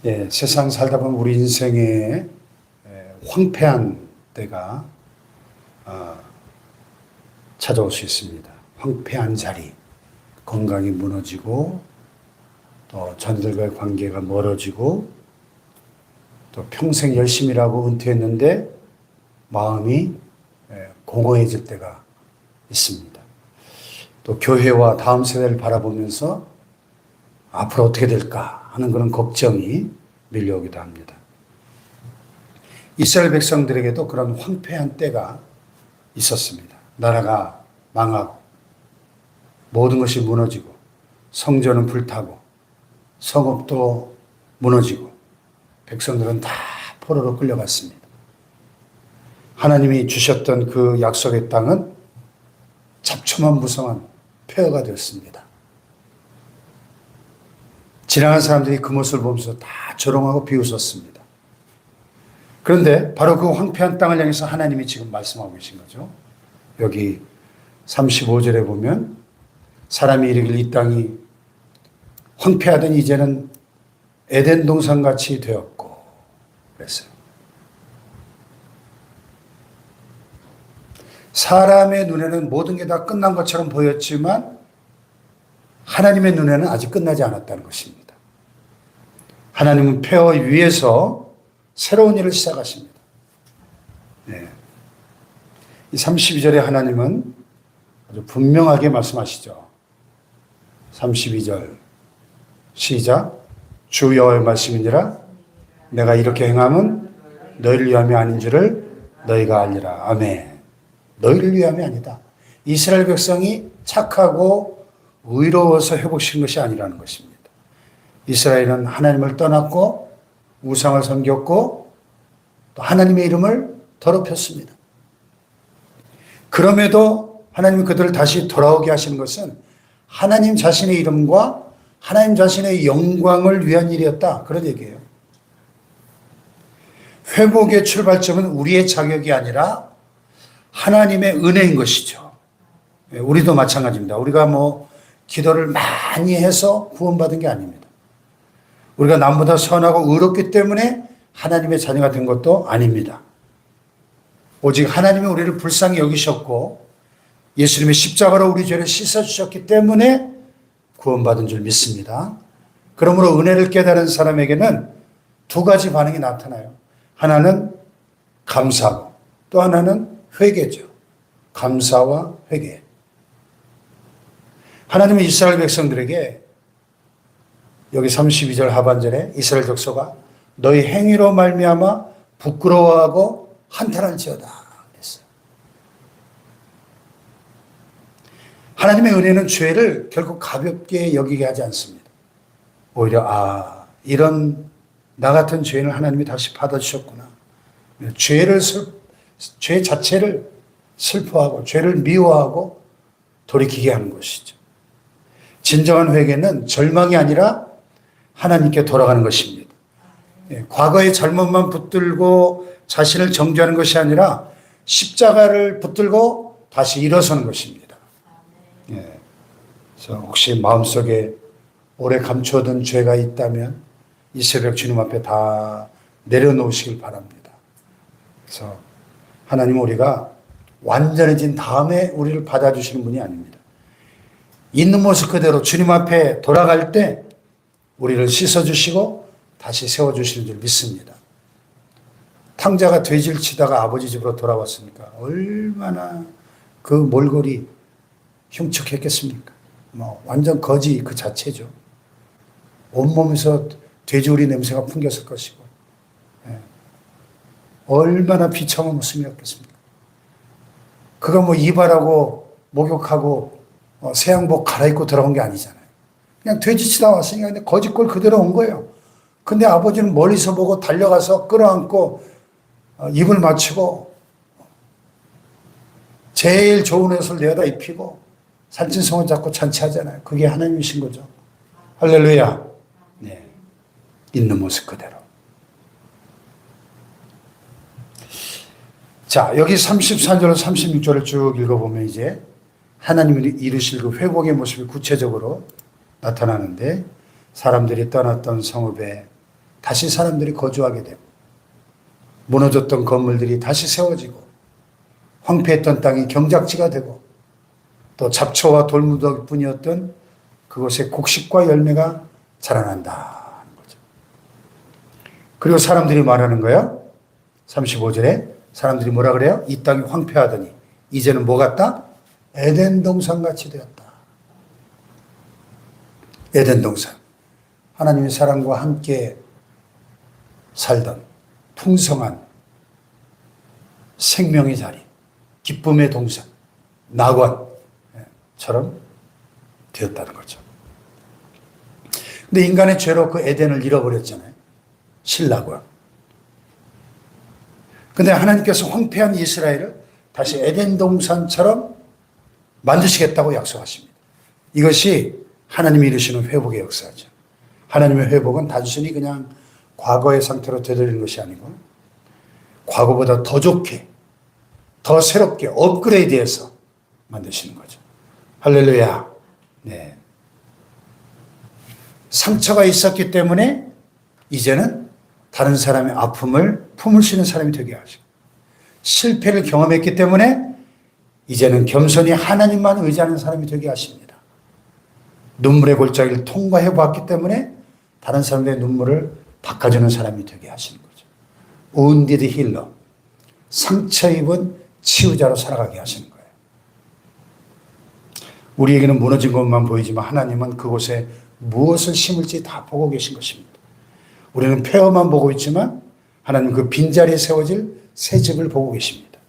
예, 세상 살다 보면 우리 인생에 황폐한 때가 찾아올 수 있습니다. 황폐한 자리, 건강이 무너지고 또 전들과의 관계가 멀어지고 또 평생 열심히 일하고 은퇴했는데 마음이 공허해질 때가 있습니다. 또 교회와 다음 세대를 바라보면서 앞으로 어떻게 될까 하는 그런 걱정이 밀려오기도 합니다. 이스라엘 백성들에게도 그런 황폐한 때가 있었습니다. 나라가 망하고 모든 것이 무너지고 성전은 불타고 성읍도 무너지고 백성들은 다 포로로 끌려갔습니다. 하나님이 주셨던 그 약속의 땅은 잡초만 폐허가 되었습니다. 지나간 사람들이 그 모습을 보면서 다 조롱하고 비웃었습니다. 그런데 바로 그 황폐한 땅을 향해서 하나님이 지금 말씀하고 계신 거죠. 여기 35절에 보면 사람이 이르길 이 땅이 황폐하더니 이제는 에덴 동산같이 되었고 그랬어요. 사람의 눈에는 모든 게 다 끝난 것처럼 보였지만 하나님의 눈에는 아직 끝나지 않았다는 것입니다. 하나님은 폐허 위에서 새로운 일을 시작하십니다. 네. 이 32절에 하나님은 아주 분명하게 말씀하시죠. 32절 시작. 주 여호와의 말씀이니라 내가 이렇게 행함은 너희를 위함이 아닌 줄을 너희가 알리라. 아멘. 너희를 위함이 아니다. 이스라엘 백성이 착하고 의로워서 회복시킨 것이 아니라는 것입니다. 이스라엘은 하나님을 떠났고 우상을 섬겼고 또 하나님의 이름을 더럽혔습니다. 그럼에도 하나님이 그들을 다시 돌아오게 하시는 것은 하나님 자신의 이름과 하나님 자신의 영광을 위한 일이었다. 그런 얘기예요. 회복의 출발점은 우리의 자격이 아니라 하나님의 은혜인 것이죠. 우리도 마찬가지입니다. 우리가 기도를 많이 해서 구원받은 게 아닙니다. 우리가 남보다 선하고 의롭기 때문에 하나님의 자녀가 된 것도 아닙니다. 오직 하나님이 우리를 불쌍히 여기셨고 예수님의 십자가로 우리 죄를 씻어주셨기 때문에 구원받은 줄 믿습니다. 그러므로 은혜를 깨달은 사람에게는 두 가지 반응이 나타나요. 하나는 감사하고 또 하나는 회개죠. 감사와 회개. 하나님은 이스라엘 백성들에게 여기 32절 하반절에 이스라엘 족속아 너희 행위로 말미암아 부끄러워하고 한탄할지어다 그랬어요. 하나님의 은혜는 죄를 결국 가볍게 여기게 하지 않습니다. 오히려 이런 나 같은 죄인을 하나님이 다시 받아주셨구나. 죄 자체를 슬퍼하고 죄를 미워하고 돌이키게 하는 것이죠. 진정한 회개는 절망이 아니라 하나님께 돌아가는 것입니다. 과거의 잘못만 붙들고 자신을 정죄하는 것이 아니라 십자가를 붙들고 다시 일어서는 것입니다. 그래서 혹시 마음속에 오래 감춰둔 죄가 있다면 이 새벽 주님 앞에 다 내려놓으시길 바랍니다. 그래서 하나님은 우리가 완전해진 다음에 우리를 받아주시는 분이 아닙니다. 있는 모습 그대로 주님 앞에 돌아갈 때 우리를 씻어주시고 다시 세워주시는 줄 믿습니다. 탕자가 돼지를 치다가 아버지 집으로 돌아왔으니까 얼마나 그 몰골이 흉측했겠습니까? 완전 거지 그 자체죠. 온몸에서 돼지우리 냄새가 풍겼을 것이고 얼마나 비참한 모습이었겠습니까? 그가 이발하고 목욕하고 새 양복 갈아입고 들어온 게 아니잖아요. 그냥 돼지치다 왔으니까 근데 거짓골 그대로 온 거예요. 근데 아버지는 멀리서 보고 달려가서 끌어안고 입을 맞추고 제일 좋은 옷을 내다 입히고 산진성을 잡고 잔치하잖아요. 그게 하나님이신 거죠. 할렐루야. 네. 있는 모습 그대로. 자, 여기 34절, 36절을 쭉 읽어보면 이제 하나님이 이루실 그 회복의 모습이 구체적으로 나타나는데 사람들이 떠났던 성읍에 다시 사람들이 거주하게 되고 무너졌던 건물들이 다시 세워지고 황폐했던 땅이 경작지가 되고 또 잡초와 돌무더기뿐이었던 그곳에 곡식과 열매가 자라난다. 그리고 사람들이 말하는 거예요. 35절에 사람들이 뭐라 그래요? 이 땅이 황폐하더니 이제는 뭐 같다? 에덴 동산같이 되었다. 에덴 동산. 하나님의 사랑과 함께 살던 풍성한 생명의 자리, 기쁨의 동산, 낙원처럼 되었다는 거죠. 근데 인간의 죄로 그 에덴을 잃어버렸잖아요. 신락원. 근데 하나님께서 황폐한 이스라엘을 다시 에덴 동산처럼 만드시겠다고 약속하십니다. 이것이 하나님이 이루시는 회복의 역사죠. 하나님의 회복은 단순히 그냥 과거의 상태로 되돌리는 것이 아니고 과거보다 더 좋게, 더 새롭게 업그레이드해서 만드시는 거죠. 할렐루야. 네. 상처가 있었기 때문에 이제는 다른 사람의 아픔을 품을 수 있는 사람이 되게 하시고 실패를 경험했기 때문에 이제는 겸손히 하나님만 의지하는 사람이 되게 하십니다. 눈물의 골짜기를 통과해 보았기 때문에 다른 사람들의 눈물을 닦아주는 사람이 되게 하시는 거죠. wounded healer, 상처 입은 치유자로 살아가게 하시는 거예요. 우리에게는 무너진 것만 보이지만 하나님은 그곳에 무엇을 심을지 다 보고 계신 것입니다. 우리는 폐허만 보고 있지만 하나님 그 빈자리에 세워질 새 집을 보고 계십니다.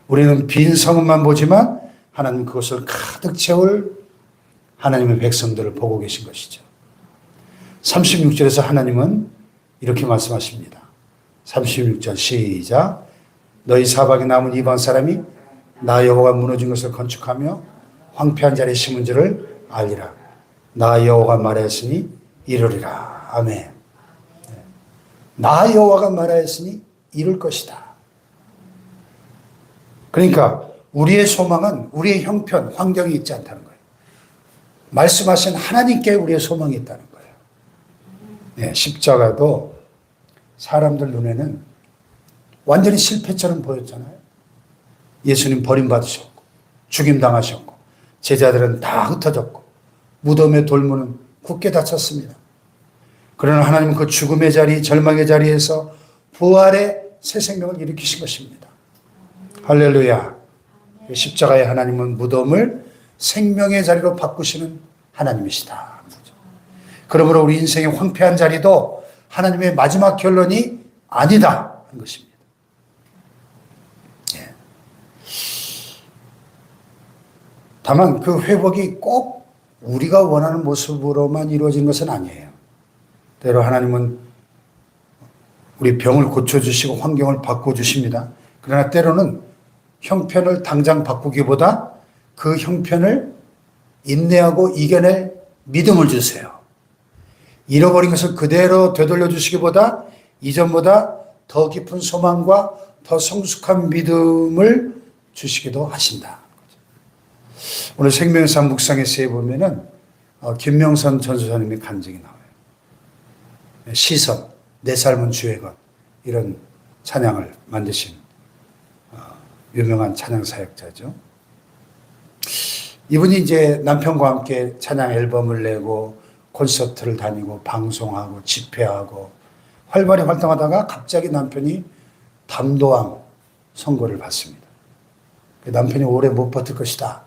우리는 빈 성읍만 보지만 하나님 그것을 가득 채울 하나님의 백성들을 보고 계신 것이죠. 36절에서 하나님은 이렇게 말씀하십니다. 36절 시작. 너희 사방에 남은 이방 사람이 나 여호와가 무너진 것을 건축하며 황폐한 자리에 심은 줄을 알리라. 나 여호와가 말하였으니 이루리라. 아멘. 나 여호와가 말하였으니 이룰 것이다. 그러니까 우리의 소망은 우리의 형편, 환경이 있지 않다는 거예요. 말씀하신 하나님께 우리의 소망이 있다는 거예요. 네, 십자가도 사람들 눈에는 완전히 실패처럼 보였잖아요. 예수님 버림받으셨고 죽임당하셨고 제자들은 다 흩어졌고 무덤의 돌문은 굳게 닫혔습니다. 그러나 하나님은 그 죽음의 자리, 절망의 자리에서 부활의 새 생명을 일으키신 것입니다. 할렐루야. 십자가의 하나님은 무덤을 생명의 자리로 바꾸시는 하나님이시다. 그러므로 우리 인생의 황폐한 자리도 하나님의 마지막 결론이 아니다 하는 것입니다. 예. 다만 그 회복이 꼭 우리가 원하는 모습으로만 이루어진 것은 아니에요. 때로 하나님은 우리 병을 고쳐주시고 환경을 바꿔주십니다. 그러나 때로는 형편을 당장 바꾸기보다 그 형편을 인내하고 이겨낼 믿음을 주세요. 잃어버린 것을 그대로 되돌려 주시기보다 이전보다 더 깊은 소망과 더 성숙한 믿음을 주시기도 하신다. 오늘 생명상 묵상에서 보면은 김명선 전도사님의 간증이 나와요. 시선, 내 삶은 주의 것, 이런 찬양을 만드신 유명한 찬양 사역자죠. 이분이 이제 남편과 함께 찬양 앨범을 내고 콘서트를 다니고 방송하고 집회하고 활발히 활동하다가 갑자기 남편이 담도암 선고를 받습니다. 남편이 오래 못 버틸 것이다.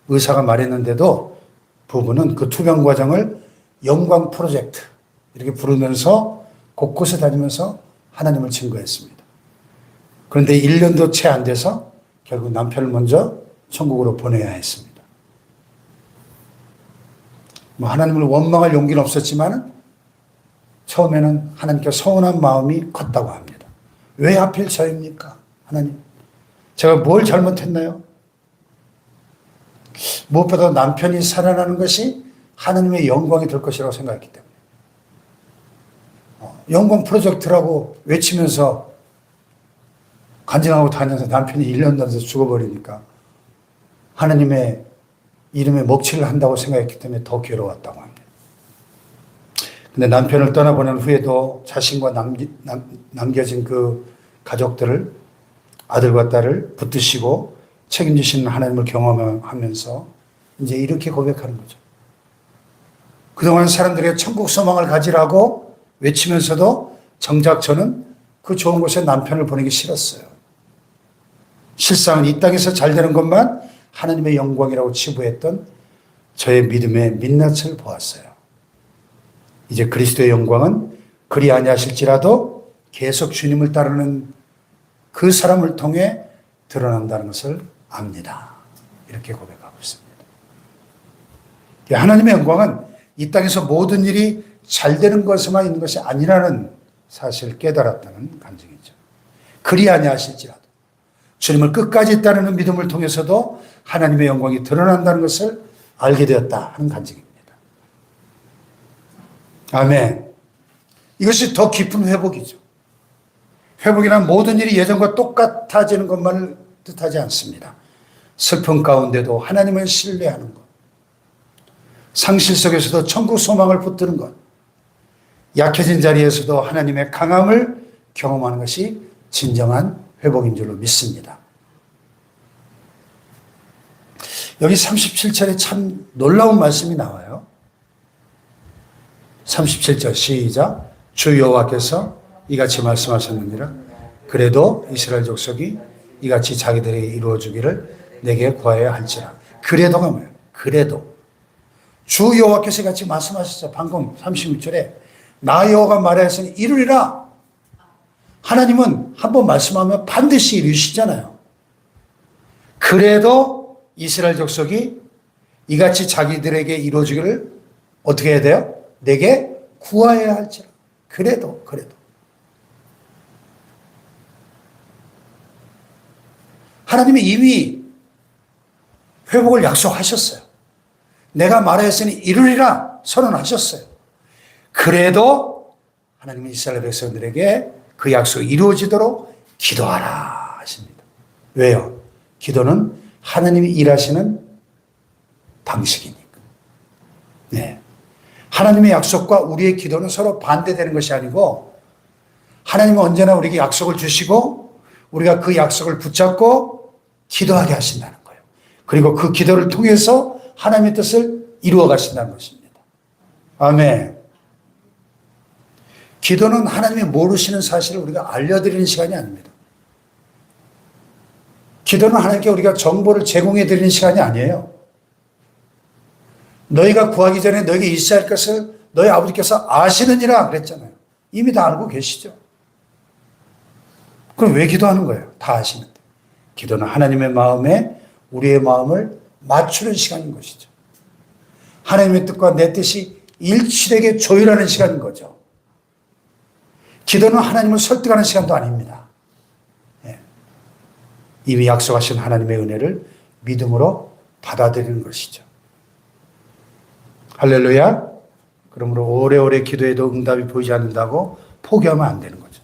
의사가 말했는데도 부부는 그 투병 과정을 영광 프로젝트 이렇게 부르면서 곳곳에 다니면서 하나님을 증거했습니다. 그런데 1년도 채 안 돼서 결국 남편을 먼저 천국으로 보내야 했습니다. 하나님을 원망할 용기는 없었지만 처음에는 하나님께 서운한 마음이 컸다고 합니다. 왜 하필 저입니까? 하나님, 제가 뭘 잘못했나요? 무엇보다 남편이 살아나는 것이 하나님의 영광이 될 것이라고 생각했기 때문에 영광 프로젝트라고 외치면서 간증하고 다녀서 남편이 1년 전에 죽어버리니까 하나님의 이름에 먹칠을 한다고 생각했기 때문에 더 괴로웠다고 합니다. 근데 남편을 떠나보낸 후에도 자신과 남겨진 그 가족들을, 아들과 딸을 붙드시고 책임지시는 하나님을 경험하면서 이제 이렇게 고백하는 거죠. 그동안 사람들의 천국 소망을 가지라고 외치면서도 정작 저는 그 좋은 곳에 남편을 보내기 싫었어요. 실상은 이 땅에서 잘 되는 것만 하나님의 영광이라고 치부했던 저의 믿음의 민낯을 보았어요. 이제 그리스도의 영광은 그리 아니하실지라도 계속 주님을 따르는 그 사람을 통해 드러난다는 것을 압니다. 이렇게 고백하고 있습니다. 하나님의 영광은 이 땅에서 모든 일이 잘 되는 것에만 있는 것이 아니라는 사실을 깨달았다는 간증이죠. 그리 아니하실지라도 주님을 끝까지 따르는 믿음을 통해서도 하나님의 영광이 드러난다는 것을 알게 되었다 하는 간증입니다. 아멘. 이것이 더 깊은 회복이죠. 회복이란 모든 일이 예전과 똑같아지는 것만을 뜻하지 않습니다. 슬픔 가운데도 하나님을 신뢰하는 것, 상실 속에서도 천국 소망을 붙드는 것, 약해진 자리에서도 하나님의 강함을 경험하는 것이 진정한 회복인 줄로 믿습니다. 여기 37절에 참 놀라운 말씀이 나와요. 37절 시작. 주 여호와께서 이같이 말씀하셨느니라. 그래도 이스라엘 족속이 이같이 자기들에게 이루어주기를 내게 구하여야 할지라. 그래도가 뭐예요? 그래도. 주 여호와께서 이같이 말씀하셨죠. 방금 36절에 나 여호와가 말하였으니 이루리라. 하나님은 한번 말씀하면 반드시 이루시잖아요. 그래도 이스라엘 족속이 이같이 자기들에게 이루어주기를 어떻게 해야 돼요? 내게 구하여야 할지라. 그래도. 하나님이 이미 회복을 약속하셨어요. 내가 말하였으니 이루리라 선언하셨어요. 그래도 하나님은 이스라엘 백성들에게 그 약속이 이루어지도록 기도하라 하십니다. 왜요? 기도는 하나님이 일하시는 방식이니까. 네. 하나님의 약속과 우리의 기도는 서로 반대되는 것이 아니고 하나님은 언제나 우리에게 약속을 주시고 우리가 그 약속을 붙잡고 기도하게 하신다는 거예요. 그리고 그 기도를 통해서 하나님의 뜻을 이루어 가신다는 것입니다. 아멘. 기도는 하나님이 모르시는 사실을 우리가 알려드리는 시간이 아닙니다. 기도는 하나님께 우리가 정보를 제공해 드리는 시간이 아니에요. 너희가 구하기 전에 너희에게 있어야 할 것을 너희 아버지께서 아시느니라 그랬잖아요. 이미 다 알고 계시죠. 그럼 왜 기도하는 거예요? 다 아시는데. 기도는 하나님의 마음에 우리의 마음을 맞추는 시간인 것이죠. 하나님의 뜻과 내 뜻이 일치되게 조율하는 시간인 거죠. 기도는 하나님을 설득하는 시간도 아닙니다. 예. 이미 약속하신 하나님의 은혜를 믿음으로 받아들이는 것이죠. 할렐루야. 그러므로 오래오래 기도해도 응답이 보이지 않는다고 포기하면 안 되는 거죠.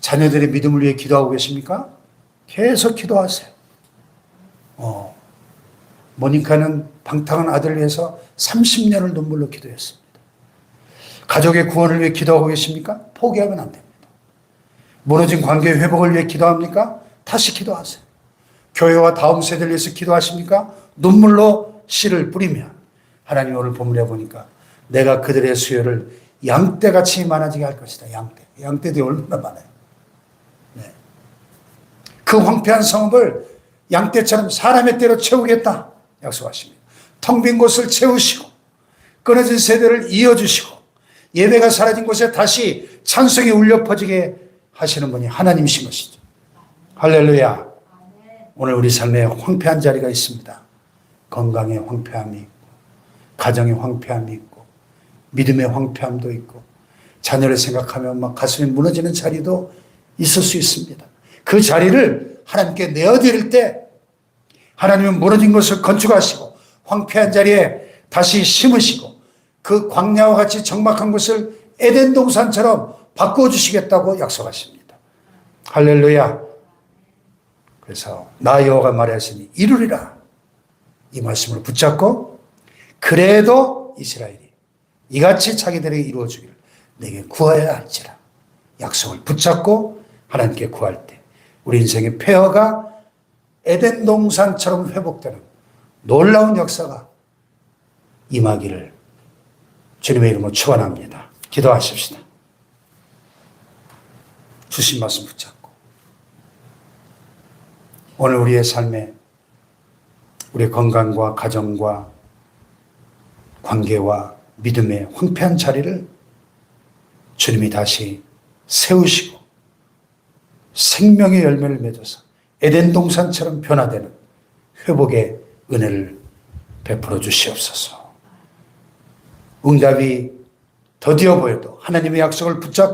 자녀들의 믿음을 위해 기도하고 계십니까? 계속 기도하세요. 모니카는 방탕한 아들을 위해서 30년을 눈물로 기도했습니다. 가족의 구원을 위해 기도하고 계십니까? 포기하면 안 됩니다. 무너진 관계의 회복을 위해 기도합니까? 다시 기도하세요. 교회와 다음 세대를 위해서 기도하십니까? 눈물로 씨를 뿌리면 하나님 오늘 본문에 보니까 내가 그들의 수요를 양떼같이 많아지게 할 것이다. 양떼들이 얼마나 많아요. 네. 그 황폐한 성읍을 양떼처럼 사람의 떼로 채우겠다 약속하십니다. 텅 빈 곳을 채우시고 끊어진 세대를 이어주시고 예배가 사라진 곳에 다시 찬송이 울려 퍼지게 하시는 분이 하나님이신 것이죠. 할렐루야. 오늘 우리 삶에 황폐한 자리가 있습니다. 건강에 황폐함이 있고 가정의 황폐함이 있고 믿음의 황폐함도 있고 자녀를 생각하면 막 가슴이 무너지는 자리도 있을 수 있습니다. 그 자리를 하나님께 내어드릴 때 하나님은 무너진 것을 건축하시고 황폐한 자리에 다시 심으시고 그 광야와 같이 적막한 곳을 에덴 동산처럼 바꿔주시겠다고 약속하십니다. 할렐루야. 그래서 나 여호와가 말하였으니 이루리라. 이 말씀을 붙잡고 그래도 이스라엘이 이같이 자기들에게 이루어지기를 내게 구하여야 할지라. 약속을 붙잡고 하나님께 구할 때 우리 인생의 폐허가 에덴 동산처럼 회복되는 놀라운 역사가 임하기를 주님의 이름으로 축원합니다. 기도하십시다. 주신 말씀 붙잡고 오늘 우리의 삶에 우리의 건강과 가정과 관계와 믿음의 황폐한 자리를 주님이 다시 세우시고 생명의 열매를 맺어서 에덴 동산처럼 변화되는 회복의 은혜를 베풀어 주시옵소서. 응답이 더디어 보여도 하나님의 약속을 붙잡고